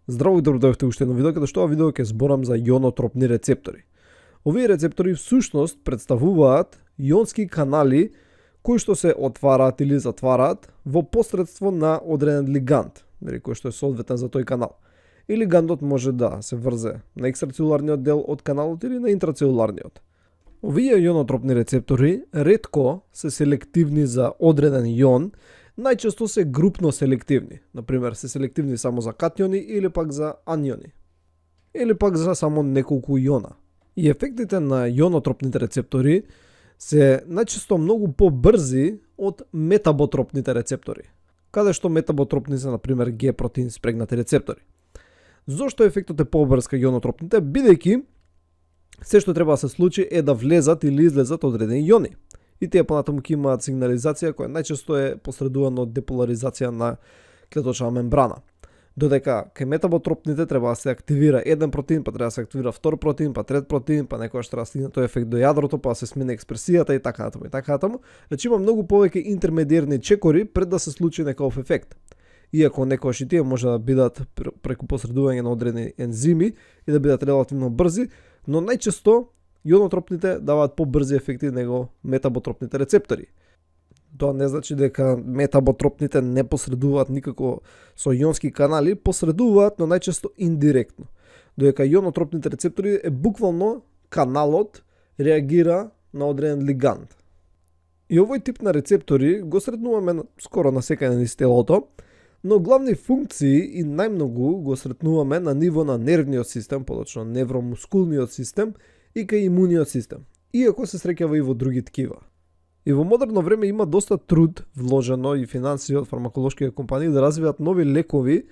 Здраво и добро дојдовте уште едно видео, каде што ова видео ќе зборам за јонотропни рецептори. Овие рецептори всушност представуваат јонски канали кои што се отвараат или затвараат во посредство на одреден лиганд, кој што е соодветен за тој канал. И лигандот може да се врзе на екстрацелуларниот дел од каналот или на интрацелуларниот. Овие јонотропни рецептори ретко се селективни за одреден јон, најчесто се групно селективни. Например, се селективни само за катиони или пак за аниони. Или пак за само неколку јона. И ефектите на јонотропните рецептори се најчесто многу побрзи од метаботропните рецептори. Каде што метаботропни се, например, Г протеин спрегнати рецептори. Зошто ефектот е побрз кај јонотропните? Бидејќи се што треба да се случи е да влезат или излезат одредени јони. И тие понатаму ќе имаат сигнализација која најчесто е посредувана од деполаризација на клеточна мембрана. Додека кај метаботропните треба да се активира еден протеин, па треба да се активира втор протеин, па трет протеин, па некогаш треба да стигне тој ефект до јадрото, па да се смени експресијата и така натаму и така натаму. Значи има многу повеќе интермедиерни чекори пред да се случи некој ефект. Иако некогаш и тие може да бидат преку посредување на одредени ензими и да бидат релативно брзи, но најчесто јонотропните даваат побрзи ефекти него метаботропните рецептори. Тоа не значи дека метаботропните не посредуваат никако со јонски канали, посредуваат, но најчесто индиректно. Додека јонотропните рецептори е буквално каналот реагира на одреден лиганд. И овој тип на рецептори го сретнуваме скоро на секаде низ телото, но главни функции и најмногу го сретнуваме на ниво на нервниот систем, подочно невромускулниот систем и кај имуниот систем, иако се среќава и во други ткива. И во модерно време има доста труд вложено и финансии од фармаколошките компании да развијат нови лекови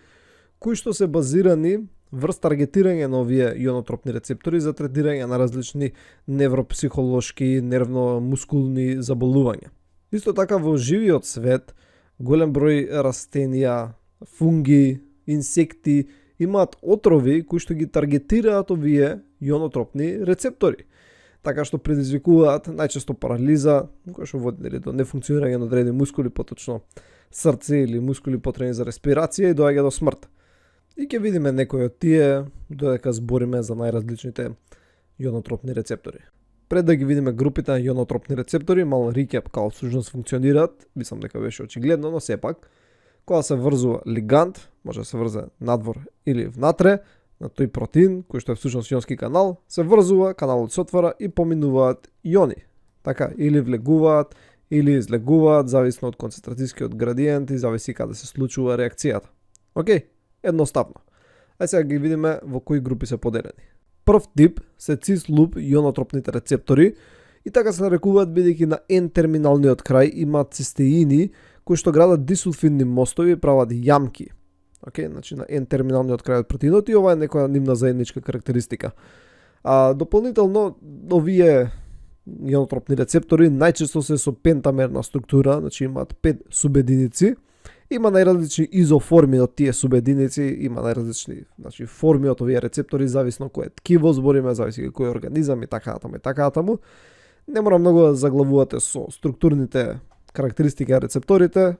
кои што се базирани врз таргетирање на овие јонотропни рецептори за третирање на различни невропсихолошки, нервно-мускулни заболувања. Исто така во живиот свет голем број растенија, фунги, инсекти имаат отрови кои што ги таргетираат овие јонотропни рецептори, така што предизвикуваат најчесто парализа, која што води до нефункционирање на одредени мускули, поточно срце или мускули потребни за респирација и доаѓа до смрт. И ќе видиме некои од тие додека збориме за најразличните јонотропни рецептори. Пред да ги видиме групите на јонотропни рецептори, мал рекап како всушност функционираат, мислам дека беше очигледно, но сепак, кога се врзува лиганд, може да се врзе надвор или внатре, на тој протеин, кој што е всушност јонски канал, се врзува, каналот се отвара и поминуваат јони. Така, или влегуваат, или излегуваат, зависно од концентрацијскиот градиент и зависи каде се случува реакцијата. Океј, едноставно. Ај сега ги видиме во кои групи се поделени. Прв тип се цис-луп јонотропните рецептори и така се нарекуваат бидејќи на N-терминалниот крај имаат цистеини кои што градат дисулфидни мостови и прават јамки. Океј, значи на N-терминалниот крај од протеинот и ова е некоја нивна заедничка карактеристика. Дополнително, овие јонотропни рецептори најчесто се со пентамерна структура, значи имаат 5 субединици. Има најразлични изоформи од тие субединици, има најразлични форми од овие рецептори, зависно кое ткиво збориме, зависи кој организам и така натаму и така натаму. Не мора многу да заглавувате со структурните карактеристики на рецепторите,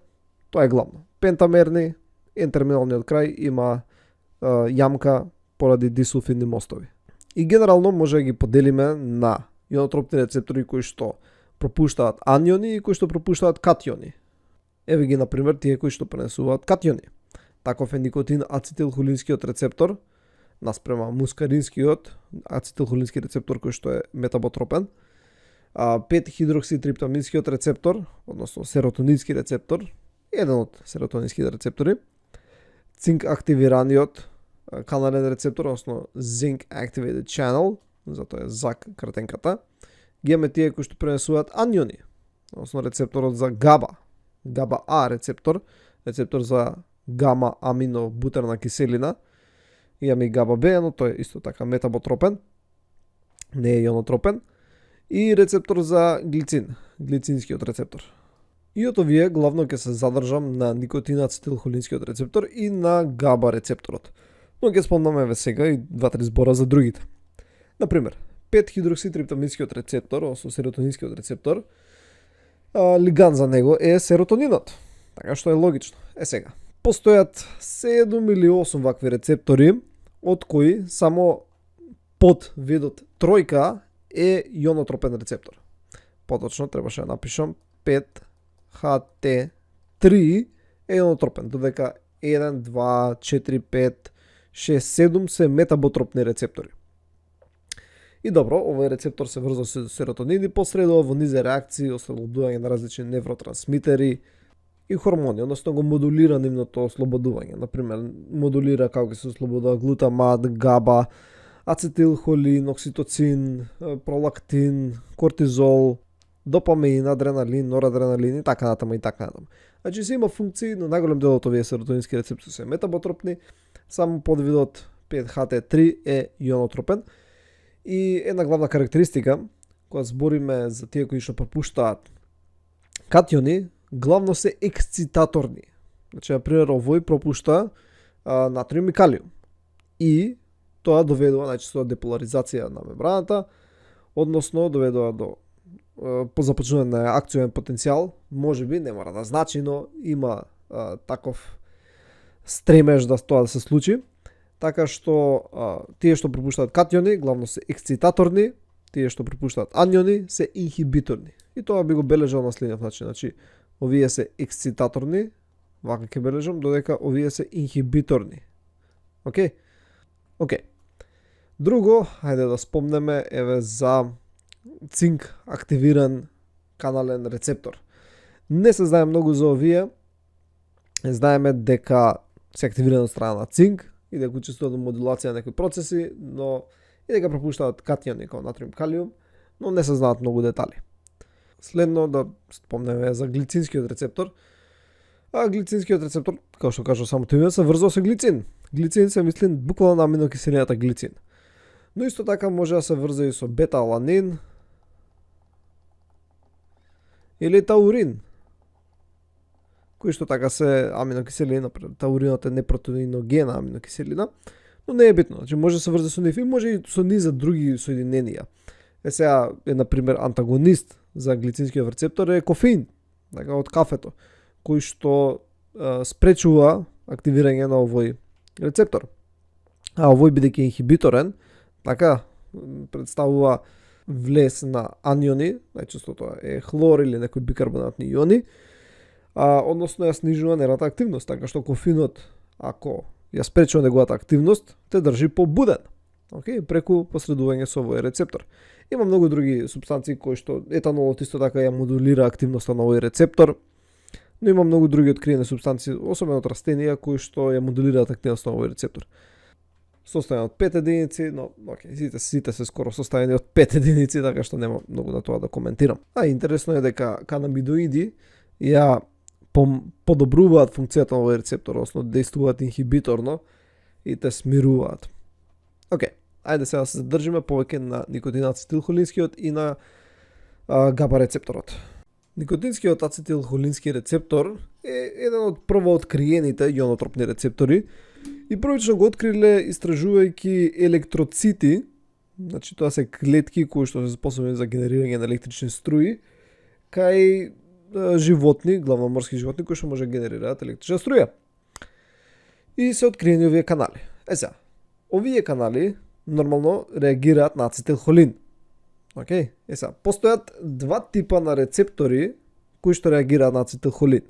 тоа е главно. Пентамерни, N-терминалниот крај има јамка поради дисулфидни мостови. И генерално може да ги поделиме на јонотропни рецептори кои што пропуштаат аниони и кои што пропуштаат катиони. Еве ги, например, тие кои што пренесуваат катиони. Таков е никотин ацетилхолинскиот рецептор, наспрема мускаринскиот ацетилхолински рецептор кој што е метаботропен, 5-хидрокситриптаминскиот рецептор, односно серотонински рецептор, еден од серотонинските рецептори, цинк активираниот канален рецептор, односно Zinc Activated Channel, затоа е ЗАК кратенката, ги имаме тие кои што пренесуваат аниони, односно рецепторот за ГАБА, ГАБА-А рецептор за гама аминобутерна киселина, имаме и ГАБА-Б, но тој е исто така метаботропен, не е јонотропен, и рецептор за глицин, глицинскиот рецептор. И од овие главно ќе се задржам на никотин-ацетилхолинскиот рецептор и на ГАБА рецепторот. Но ќе спомнаме ве сега и 2-3 збора за другите. Например, 5-хидрокситриптаминскиот рецептор, односно серотонинскиот рецептор, лиганд за него е серотонинот. Така што е логично. Сега, Постојат 7 или 8 вакви рецептори, од кои само под видот тројка е јонотропен рецептор. Поточно требаше да напишам 5HT3 е јонотропен, додека 1, 2, 4, 5, 6, 7 се метаботропни рецептори. И добро, овој рецептор се врза со серотонин и посредува во низе реакции, ослободување на различни невротрансмитери и хормони, односно го модулира нивното ослободување. Например, модулира како ќе се ослободува глутамат, габа, ацетилхолин, окситоцин, пролактин, кортизол, допамин, адреналин, норадреналин и така натаму и така натаму. Значи се има функции, но најголем дел од овие серотонински рецептори се метаботропни, само подвидот 5HT3 е јонотропен. И една главна карактеристика, кога збориме за тие кои што пропуштаат катиони, главно се ексцитаторни. Значи, например, овој пропушта натриум и калиум. И тоа доведува најчесто до деполаризација на мембраната, односно доведува до започнување на акцијен потенцијал, можеби не мора да значи, но има таков стремеж да тоа да се случи. Така што тие што пропуштаат катиони, главно се ексцитаторни, тие што пропуштаат аниони се инхибиторни. И тоа би го бележал на следниот начин. Значи, овие се ексцитаторни, вака ќе бележам, додека овие се инхибиторни. Океј? Океј. Друго, хајде да спомнеме еве за цинк активиран канален рецептор. Не се знае многу за овие. Знаеме дека се активирани од страна на цинк и дека учествуваат во модулација на некои процеси, но и дека пропуштаат катиони како натриум, калиум, но не се знаат многу детали. Следно да спомнеме за глицинскиот рецептор. А глицинскиот рецептор, како што кажа самото име, се врзува со глицин. Глицин се мисли буквално на аминокиселината глицин. Но исто така може да се врзе и со бета-аланин или таурин, кои што така се аминокиселина. Тауринот е непротеиногена аминокиселина, но не е битно. Значи може да се врзе со нив и може и со низа други соединенија. Сега е например антагонист за глицинскиот рецептор е кофеин, така од кафето, кој што спречува активирање на овој рецептор. А овој бидејќи инхибиторен, така представува влез на аниони, најчесто тоа е хлор или некои бикарбонатни иони, односно ја снижува нервната активност, така што кофеинот, ако ја спречува неговата активност, те држи побуден. Океј, преку посредување со овој рецептор. Има многу други супстанции кои што етанолот исто така ја модулира активноста на овој рецептор, но има многу други откриени супстанции, особено од растенија, кои што ја модулираат активноста на овој рецептор. Составен од 5 единици, но океј, сите се скоро составени од 5 единици, така што нема многу на тоа да коментирам. А интересно е дека канабидоиди ја подобруваат функцијата на овој рецептор, односно дејствуваат инхибиторно и те смируваат. Океј, ајде сега да се задржиме повеќе на никотин-ацетилхолинскиот и на габа рецепторот. Никотинскиот ацетилхолински рецептор е еден од прво откриените јонотропни рецептори и првично го откриле истражувајќи електроцити, значи тоа се клетки кои што се способни за генерирање на електрични струи, кај животни, главно морски животни, кои што може да генерираат електрична струја. И се откриени овие канали. Сега, овие канали нормално реагираат на ацетилхолин. Океј, сега, постојат два типа на рецептори кои што реагираат на ацетилхолин.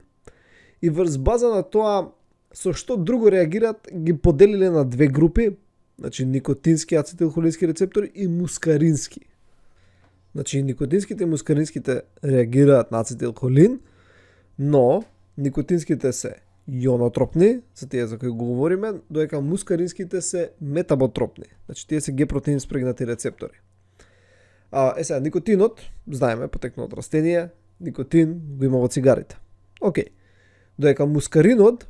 И врз база на тоа со што друго реагираат, ги поделиле на две групи, значи никотински ацетилхолински рецептори и мускарински. Значи никотинските и мускаринските реагираат на ацетилхолин, но никотинските се јонотропни, за тие за кои го говориме, додека мускаринските се метаботропни. Значи тие се Г-протеин спрегнати рецептори. Сега никотинот, знаеме, потекнува од растение, никотин го има во цигарите. Океј. Додека мускаринот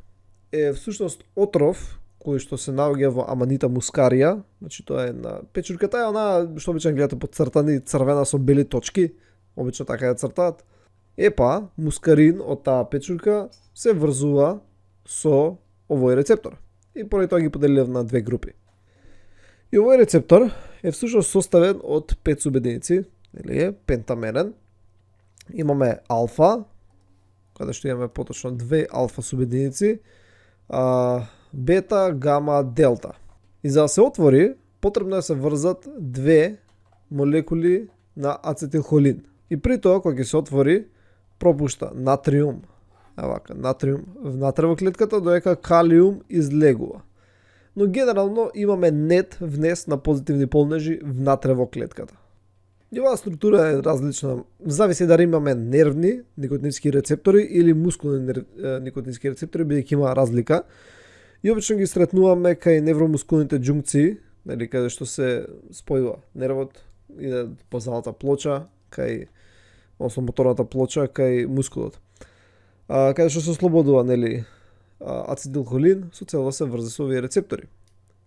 е всушност отров кој што се наоѓа во Аманита мускарија, значи тоа е на печурката, е она што обично гледате подцртани црвена со бели точки, обично така ја цртаат. Епа, мускарин од таа печурка се врзува со овој рецептор. И поради тоа ги поделиле на две групи. И овој рецептор е всушност составен од 5 субединици, или е пентаменен. Имаме алфа, каде што имаме поточно 2 алфа субединици, бета, гама, делта. И за да се отвори, потребно е да се врзат две молекули на ацетилхолин. И при тоа, кога ќе се отвори, пропушта натриум, натриум внатре во клетката, додека калиум излегува. Но генерално имаме нет внес на позитивни полнежи внатре во клетката. И оваа структура е различна, зависи дали имаме нервни никотински рецептори или мускулни никотински рецептори, бидејќи има разлика. И обично ги сретнуваме кај невромускулните џункции, нели, каде што се спојува нервот, иде по залата плоча, кај моторната плоча, кај мускулот. Каде што се ослободува, нели, ацетилхолин со цел да се врзе со овие рецептори.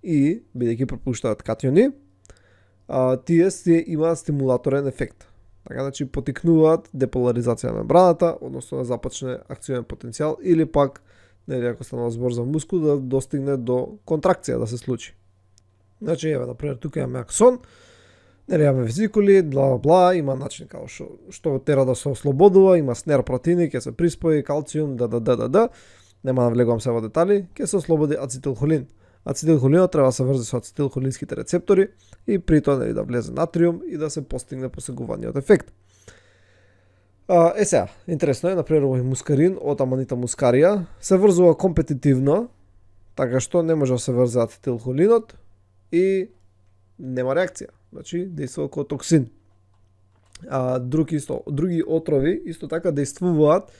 И, бидејќи пропуштаат катиони, тие имаат стимулаторен ефект. Така, значи, потикнуваат деполаризација на мембраната, односно да започне акционен потенцијал, или пак, нели, ако станува збор за мускул, да достигне до контракција да се случи. Значи, еве, например, тука имаме аксон, нели, имаме везикули, бла, има начин како што тера да се ослободува, има снер протеини, ќе се приспои калциум, нема да влегувам се во детали, ќе се ослободи ацетилхолин. Ацетилхолинот треба да се врзе со ацетилхолинските рецептори и при тоа, нели, да влезе натриум и да се постигне посегуваниот ефект. Сега, интересно е, например, овој мускарин од аманита мускарија се врзува компетитивно, така што не може да се врзе ацетилхолинот и нема реакција. Значи, действува како токсин. Други отрови исто така действуваат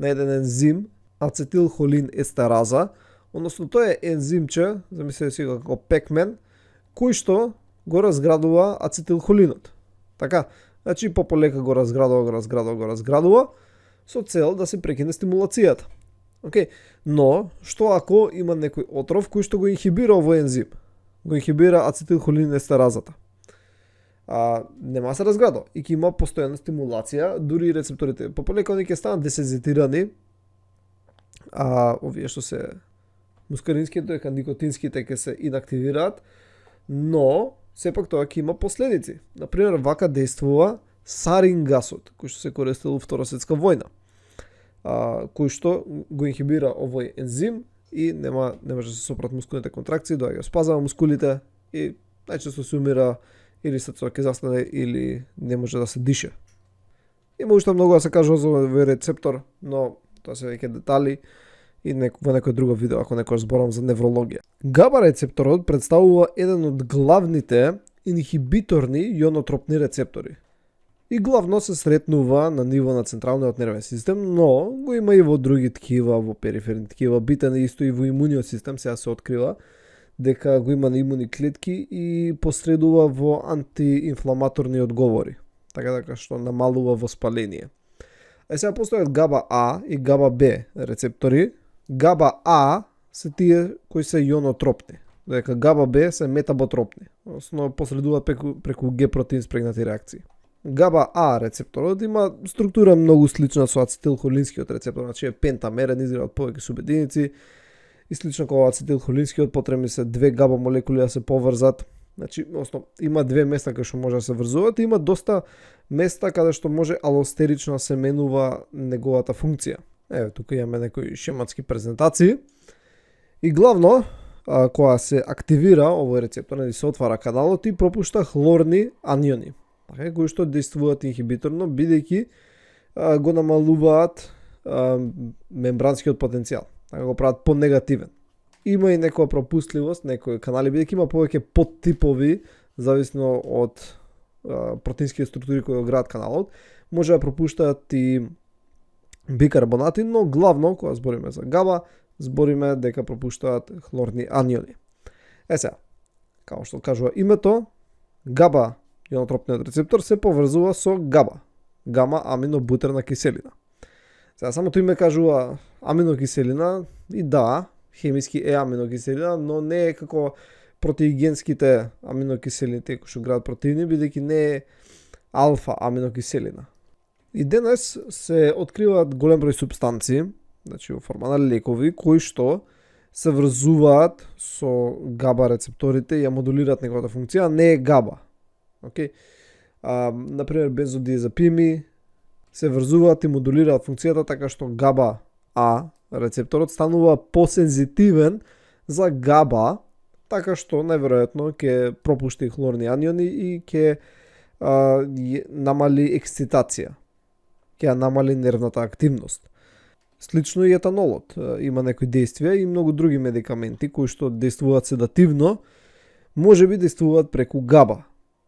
на еден ензим, ацетилхолин естераза, односно тоа е ензимче, замислете си го како пекмен, кој што го разградува ацетилхолинот. Така, значи полека го разградува, со цел да се прекине стимулацијата. Океј, но што ако има некој отров кој што го инхибира овој ензим? Го инхибира ацетилхолин естеразата. Нема се разградува и ќе има постојана стимулација, дури и рецепторите полека они ќе станат десензитирани, овие што се мускаринските, дека никотинските ќе се инактивираат, но сепак тоа ќе има последици. Например, вака действува сарин гасот, кој што се користел во Втора светска војна, кој што го инхибира овој ензим и не може да се сопрат мускулните контракции, доаѓа спазава мускулите и најчесто се умира или срцето ќе застане или не може да се дише. Има уште многу да се кажува за овој рецептор, но тоа се веќе детали и во некој друго видео, ако некој зборам за неврологија. ГАБА рецепторот представува еден од главните инхибиторни јонотропни рецептори. И главно се сретнува на ниво на централниот нервен систем, но го има и во други ткива, во периферни ткива, битен е исто и во имуниот систем, сега се открива дека го има на имуни клетки и посредува во антиинфламаторни одговори, така што намалува воспаление. Сега постојат ГАБА А и ГАБА Б рецептори. ГАБА А се тие кои се јонотропни, додека ГАБА Б се метаботропни, односно посредуваат преку Г протеин спрегнати реакции. ГАБА А рецепторот има структура многу слична со ацетилхолинскиот рецептор, значи е пентамерен, изгледа од повеќе субединици, и слично како ацетилхолинскиот потребни се две ГАБА молекули да се поврзат. Значи, односно, има две места каде што може да се врзуваат, и има доста места каде што може алостерично да се менува неговата функција. Еве, тука имаме некои шематски презентации. И главно, кога се активира овој рецептор, или се отвара каналот и пропушта хлорни аниони, кои што действуваат инхибиторно, бидејќи го намалуваат мембранскиот потенцијал, така го прават понегативен. Има и некоја пропустливост, некои канали, бидејќи има повеќе подтипови, зависно од протеинските структури кои го градат каналот, може да пропуштаат и бикарбонати, но главно, кога збориме за ГАБА, збориме дека пропуштаат хлорни аниони. Сега, како што кажува името, ГАБА јонотропниот рецептор се поврзува со ГАБА, гама аминобутерна киселина. Сега, самото име кажува аминокиселина и да, хемиски е аминокиселина, но не е како протеигенските аминокиселини, кои што градат протеини, бидејќи не е алфа аминокиселина. И денес се откриваат голем број супстанции, значи во форма на лекови, кои што се врзуваат со ГАБА рецепторите и ја модулираат неговата функција, не е ГАБА. Okay? Например, бензодиазепини се врзуваат и модулираат функцијата така што ГАБА А рецепторот станува посензитивен за габа, така што најверојатно ќе пропушти хлорни аниони и ќе намали ексцитација, ќе намали нервната активност. Слично и етанолот има некои действија и многу други медикаменти кои што действуваат седативно, можеби действуваат преку габа.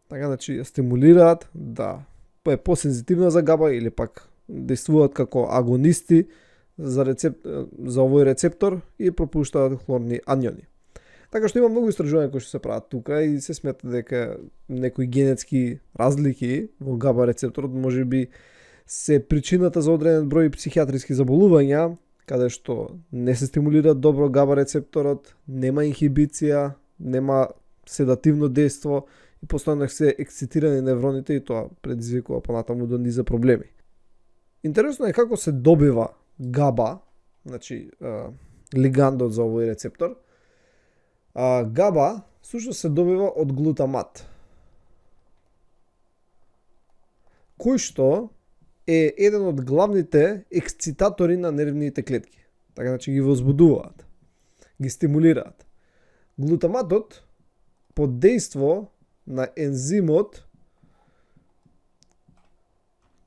Така значи ја стимулираат да е посензитивна за габа или пак действуваат како агонисти за овој рецептор и пропуштаат хлорни аниони. Така што има многу истражувања кои што се прават тука и се смета дека некои генетски разлики во габа рецепторот можеби се причината за одреден број психијатриски заболувања, каде што не се стимулира добро габа рецепторот, нема инхибиција, нема седативно дејство и постојано се ексцитирани невроните и тоа предизвикува понатаму до низа проблеми. Интересно е како се добива габа, значи лигандот за овој рецептор. Габа сушто се добива од глутамат, кој што е еден од главните ексцитатори на нервните клетки. Така значи ги возбудуваат, ги стимулираат. Глутаматот под дејство на ензимот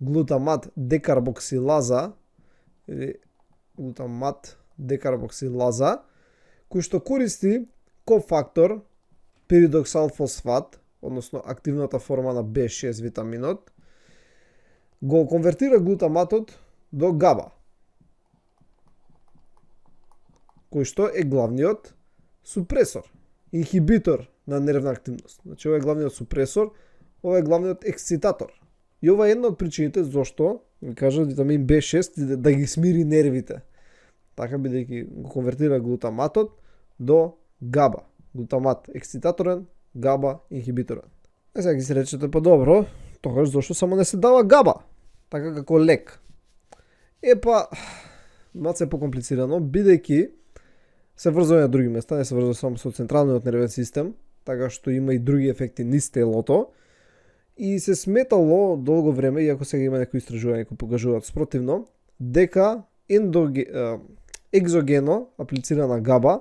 глутамат декарбоксилаза или глутамат декарбоксилаза, кој што користи кофактор пиридоксалфосфат, односно активната форма на B6 витаминот, го конвертира глутаматот до габа, кој што е главниот супресор, инхибитор на нервна активност. Значи ова е главниот супресор, ова е главниот ексцитатор. И ова е една од причините зошто ви кажа витамин B6 да ги смири нервите. Така бидејќи го конвертира глутаматот до габа. Глутамат ексцитаторен, габа инхибиторен. Сега ги се речете подобро, тогаш зошто само не се дава габа, така како лек. Малце покомплицирано, бидејќи се врзува на други места, не се врзува само со централниот нервен систем, така што има и други ефекти низ телото. И се сметало долго време, иако сега има некои истражувања кои покажуваат спротивно, дека екзогено аплицирана габа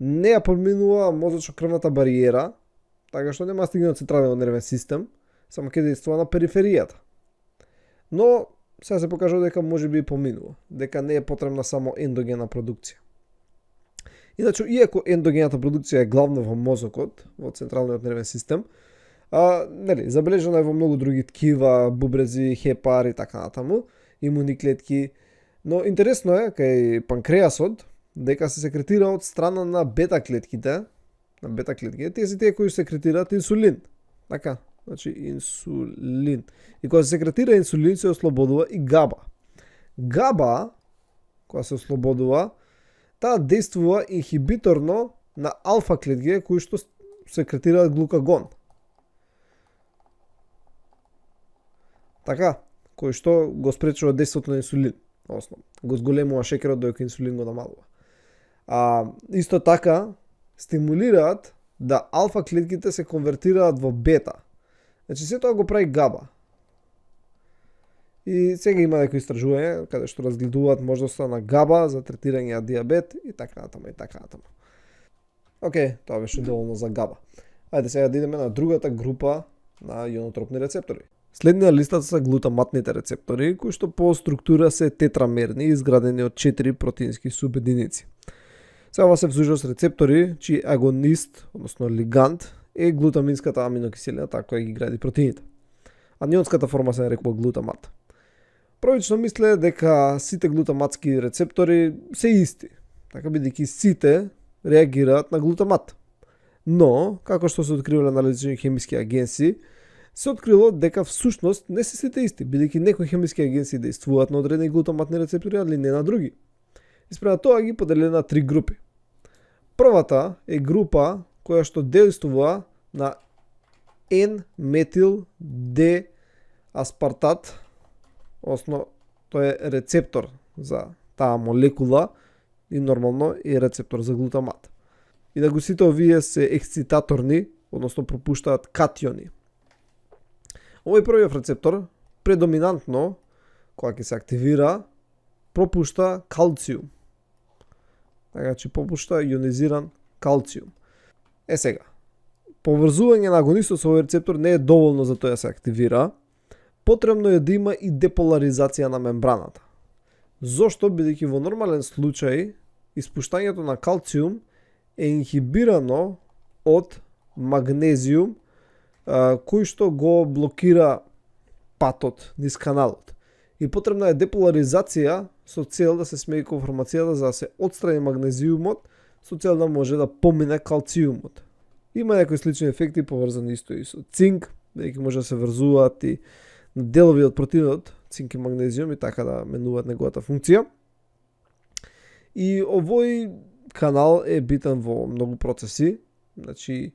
не ја поминува мозочно-крвната бариера, така што нема стигне до централниот нервен систем, само ќе действува на периферијата. Но сега се покажува дека можеби поминува, дека не е потребна само ендогена продукција. Иначе, иако ендогената продукција е главно во мозокот, во централниот нервен систем, забележано е во многу други ткива, бубрези, хепар и така натаму, имуни клетки, но интересно е кај панкреасот дека се секретира од страна на бета клетките, тие кои секретираат инсулин. Така, значи инсулин. И кога се секретира инсулин се ослободува и габа. Габа, кога се ослободува, таа действува инхибиторно на алфа клетките кои што секретираат глукагон. Така, кој што го спречува действото на инсулин, основно. Го зголемува шекерот додека инсулин го намалува. Исто така, стимулираат да алфа клетките се конвертираат во бета. Значи, се тоа го прави габа. И сега има некои истражувања каде што разгледуваат можноста на габа за третирање на диабет и така натаму и така натаму. Океј, тоа беше доволно за габа. Ајде сега да идеме на другата група на јонотропни рецептори. Следни на листата се глутаматните рецептори, кои што по структура се тетрамерни, изградени од 4 протеински субединици. Сега ова се всушност рецептори чиј агонист, односно лиганд, е глутаминската аминокиселина, таа која ги гради протеините. Анионската форма се нарекува глутамат. Првично мисле дека сите глутаматски рецептори се исти, така бидејќи сите реагираат на глутамат. Но, како што се откривале на различни хемиски агенции, се открило дека всушност не се сите исти, бидејќи некои хемиски агенции действуваат на одредени глутаматни рецептори, али не на други. И спрема тоа ги поделиле на 3 групи. Првата е група која што действува на N-метил D-аспартат, односно тој е рецептор за таа молекула и нормално е рецептор за глутамат. И да го сите овие се ексцитаторни, односно пропуштаат катиони. Овој првиот рецептор предоминантно, кога ќе се активира, пропушта калциум, Значи попушта ионизиран калциум. Сега, поврзување на агонистот со овој рецептор не е доволно за тоа да се активира. Потребно е да има и деполаризација на мембраната. Зошто? Бидејќи во нормален случај испуштањето на калциум е инхибирано од магнезиум кој што го блокира патот низ каналот. И потребна е деполаризација со цел да се смени конформацијата за да се отстрани магнезиумот со цел да може да помине калциумот. Има некои слични ефекти поврзани исто и со цинк, бидејќи може да се врзуваат и делови од протеинот, цинк и магнезиум, и така да менуваат неговата функција. И овој канал е битен во многу процеси, значи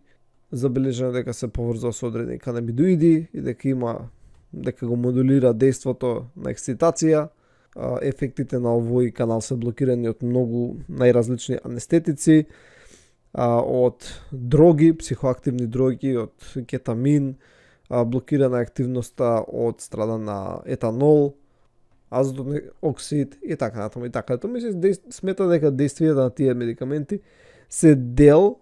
забележано дека се поврзува со одредени канабидоиди и дека го модулира дејството на ексцитација. Ефектите на овој канал се блокирани од многу најразлични анестетици, од дроги, психоактивни дроги, од кетамин, блокирана активноста од страна на етанол, азотен оксид и така натаму и така натаму. Смета дека дејствието на тие медикаменти се дел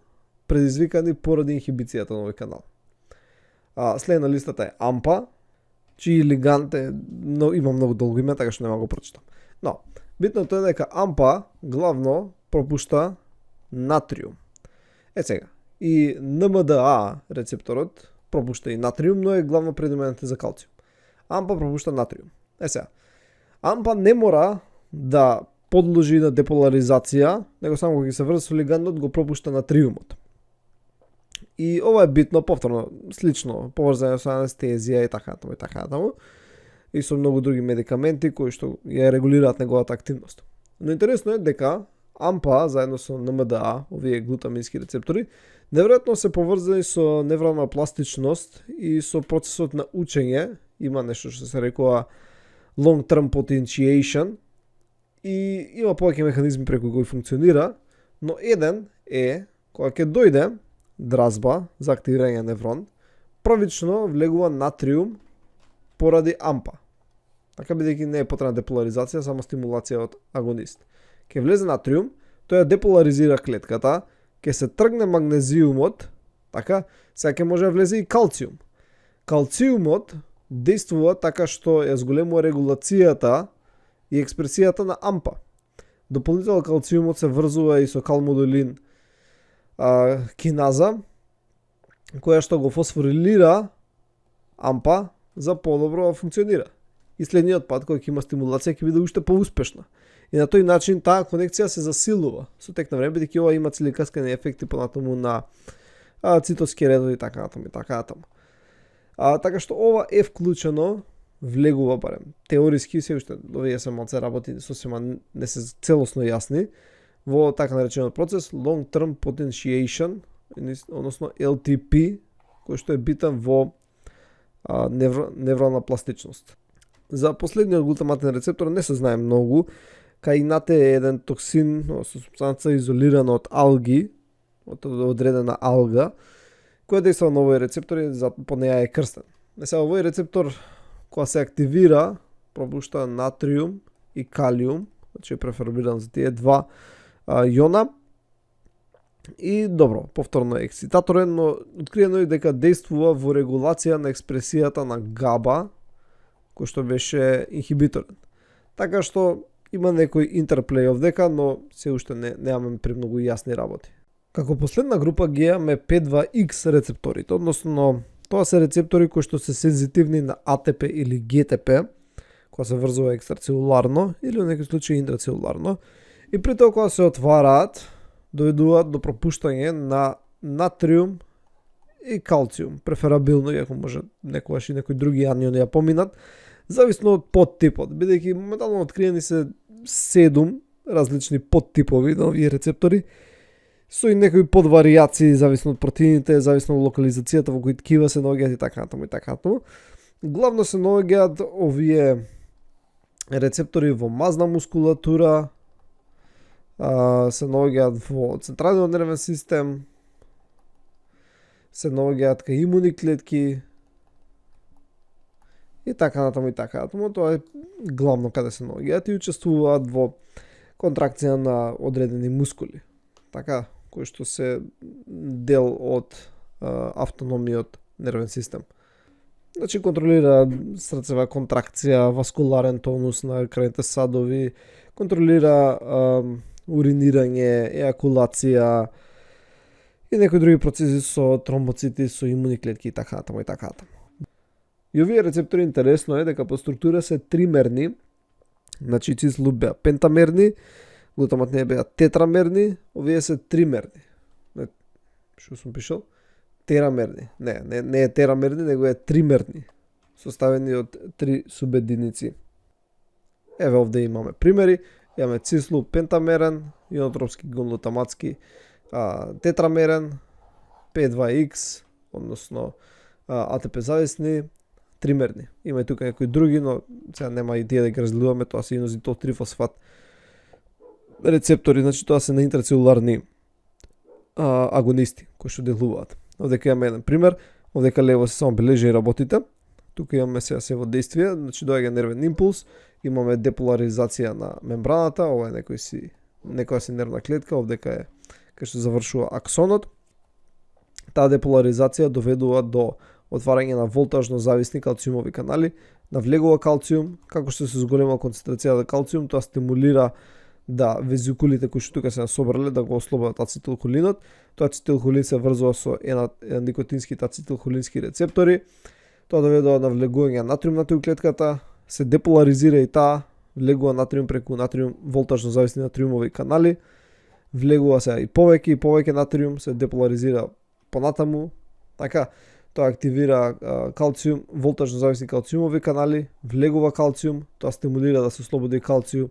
предизвикани поради инхибицијата на овој канал. След на листата е ампа, чиј лигант е, има многу долго име, така што нема го прочитам. Но, битното е дека ампа главно пропушта натриум. Сега, и НМДА рецепторот пропушта и натриум, но е главно предименет за калциум. Ампа пропушта натриум. Сега, ампа не мора да подложи на деполаризација, него само кога ќе се врзе со лигандот го пропушта натриумот. И ова е битно, повторно, слично, поврзано со анестезија и така натаму и така натаму, и со многу други медикаменти кои што ја регулираат неговата активност. Но интересно е дека ампа заедно со НМДА, овие глутамински рецептори, неверојатно се поврзани со неврална пластичност и со процесот на учење. Има нешто што се рекува long term potentiation и има повеќе механизми преку кои функционира, но еден е кога ќе дојде дразба за активирање на неврон, првично влегува натриум поради ампа. Така бидејќи не е потребна деполаризација, само стимулација од агонист. Ке влезе натриум, тој ја деполаризира клетката, ке се тргне магнезиумот, така, сега ке може да влезе и калциум. Калциумот действува така што ја зголемува регулацијата и експресијата на ампа. Дополнително калциумот се врзува и со калмодулин киназа, која што го фосфорилира ампа за подобро да функционира. И следниот пат кога ќе има стимулација ќе биде уште поуспешна. И на тој начин таа конекција се засилува со тек на време, бидејќи ова има целикаскани ефекти понатаму на цитоски редови и така натаму и така натаму. Така што ова е вклучено, влегува барем теориски, се уште овие се малце работи сосема не се целосно јасни во така наречениот процес long term potentiation, односно LTP, кој што е битен во неврална пластичност. За последниот глутаматен рецептор не се знае многу. Каинате е еден токсин, со супстанца изолирана од алги, од одредена алга, која дејства на овој рецептор и по неја е крстен. Сега овој рецептор кога се активира, пропушта натриум и калиум, значи е префербиран за тие два јона. И добро, повторно е ексцитаторен, но откриено е дека действува во регулација на експресијата на габа, кој што беше инхибиторен. Така што има некој интерплей овдека, но се уште немаме премногу јасни работи. Како последна група ги имаме P2X рецепторите, односно тоа се рецептори кои што се сензитивни на АТП или ГТП, кога се врзува екстрацелуларно или во некои случаи интрацелуларно. И при тоа кога се отвараат, дојдуваат до пропуштање на натриум и калциум, преферабилно, иако може некогаш и некои други аниони ја поминат, зависно од подтипот, бидејќи моментално откриени се 7 различни подтипови на овие рецептори, со и некои подваријации зависно од протеините, зависно од локализацијата во кои ткива се наоѓаат и така натаму и така натаму. Главно се наоѓаат овие рецептори во мазна мускулатура, се наоѓаат во централниот нервен систем, се наоѓаат кај имуни клетки и така натаму и така натаму. Тоа е главно каде се наоѓаат и учествуваат во контракција на одредени мускули, така, кои што се дел од автономиот нервен систем. Значи контролира срцева контракција, васкуларен тонус на крајните садови, контролира уринирање, ејакулација и некои други процеси со тромбоцити, со имуни клетки и така натаму и така натаму. И овие рецептори интересно е дека по структура се тримерни, значи цислуп беа пентамерни, глутамат не беа тетрамерни, овие се тримерни. Што сум пишал? Терамерни. Не е терамерни, него е тримерни, составени од 3 субединици. Еве овде имаме примери, имаме цислуп пентамерен, ионотропски глутаматски тетрамерен, P2X, односно АТП зависни, тримерни. Има и тука некои други, но сега нема идеја да ги разгледуваме, тоа се инозитол трифосфат рецептори, значи тоа се на интрацелуларни агонисти кои што делуваат. Овдека имаме еден пример, овдека лево се само бележи и работите. Тука имаме сега се во действие, значи доаѓа нервен импулс, имаме деполаризација на мембраната, ова е некоја си нервна клетка, овдека е кај што завршува аксонот. Таа деполаризација доведува до отварање на волтажно зависни калциумови канали, навлегува калциум, како што се зголема концентрација на калциум, тоа стимулира да везикулите кои што тука се насобрале да го ослободат ацетилхолинот. Тоа ацетилхолин се врзува со никотинските ацетилхолински рецептори. Тоа доведува до навлегување на натриум у клетката, се деполаризира и таа, влегува натриум преку натриум волтажно зависни натриумови канали, влегува се и повеќе натриум, се деполаризира понатаму, така, тоа активира калциум, волтажно зависни калциумови канали, влегува калциум, тоа стимулира да се ослободи калциум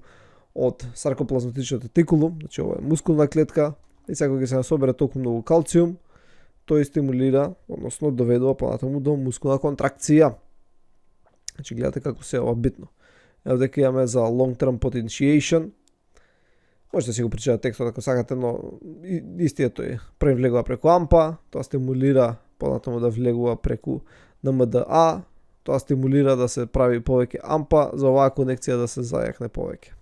од саркоплазматичниот ретикулум, значи ова е мускулна клетка, и сега кога се насобере толку многу калциум, тој стимулира, односно доведува понатаму до мускулна контракција. Значи гледате како се ова битно. Ево дека имаме за long term potentiation. Можете да си го прочитате текстот ако сакате, но истиот тој. Први влегува преку ампа, тоа стимулира понатаму да влегува преку НМДА, тоа стимулира да се прави повеќе ампа, за оваа конекција да се зајакне повеќе.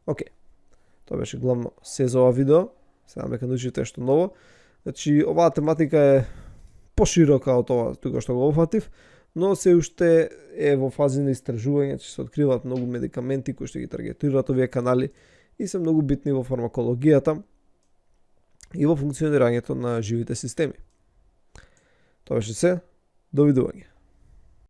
Океј. Тоа беше главно се за ова видео. Сега дека научите што ново. Значи, оваа тематика е поширока од ова тука што го опфатив, но се уште е во фази на истражување, че се откриваат многу медикаменти кои што ги таргетираат овие канали и се многу битни во фармакологијата и во функционирањето на живите системи. Тоа беше се. Довидување.